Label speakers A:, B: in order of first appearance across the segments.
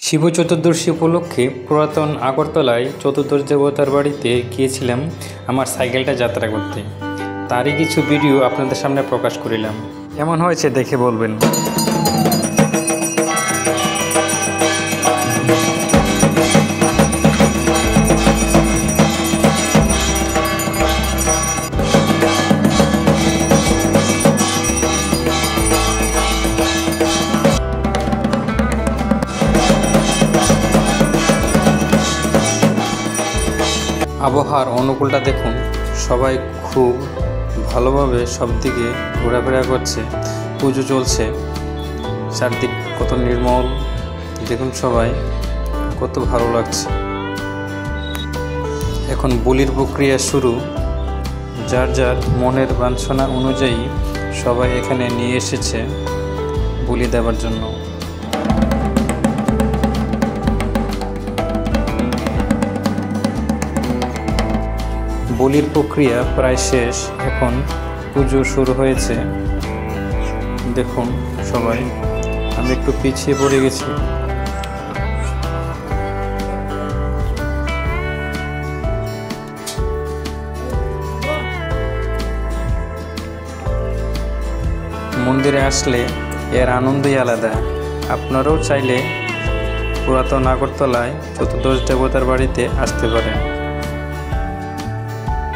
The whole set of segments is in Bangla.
A: শিব চতুর্দশী উপলক্ষে পুরাতন আগরতলায় চতুর্দশ দেবতার বাড়িতে গিয়েছিলাম আমার সাইকেলটা যাত্রা করতে। তারই কিছু ভিডিও আপনাদের সামনে প্রকাশ করিলাম। কেমন হয়েছে দেখে বলবেন। আবহাওয়ার অনুকূলটা দেখুন, সবাই খুব ভালোভাবে সব দিকে ঘোরাফেরা করছে, পুজো চলছে, চারদিক কত নির্মল দেখুন, সবাই কত ভালো লাগছে। এখন বলির প্রক্রিয়া শুরু, যার যার মনের বাঞ্ছনা অনুযায়ী সবাই এখানে নিয়ে এসেছে বলি দেওয়ার জন্য। বলির প্রক্রিয়া প্রায় শেষ, এখন পুজো শুরু হয়েছে। দেখুন সবাই, আমি একটু পিছিয়ে পড়ে গেছি। মন্দিরে আসলে এর আনন্দই আলাদা। আপনারাও চাইলে পুরাতন আগরতলায় চতুর্দশ দেবতার বাড়িতে আসতে পারেন।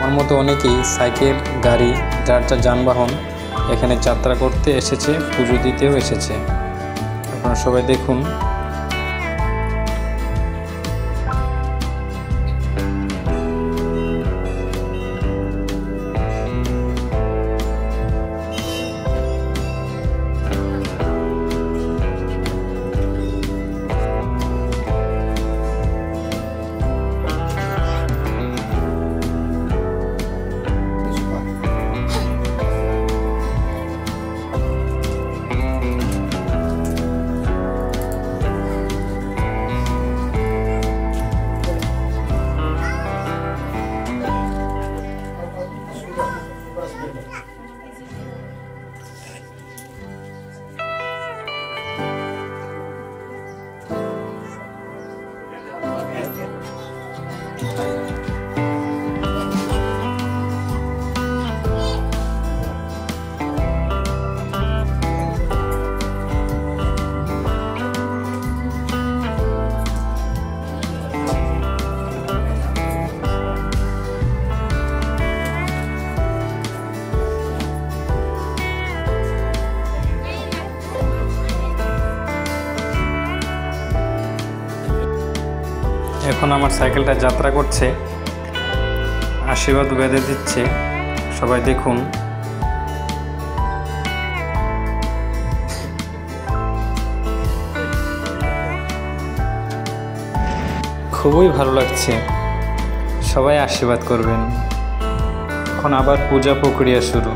A: আমার মতো অনেকেই সাইকেল, গাড়ি, যার যার যানবাহন এখানে যাত্রা করতে এসেছে, পুজো দিতেও এসেছে। আপনারা সবাই দেখুন। এখন আমার সাইকেলটা যাত্রা করছে, আশীর্বাদ বেঁধে দিচ্ছে। সবাই দেখুন। খুবই ভালো লাগছে, সবাই আশীর্বাদ করবেন। এখন আবার পূজা প্রক্রিয়া শুরু।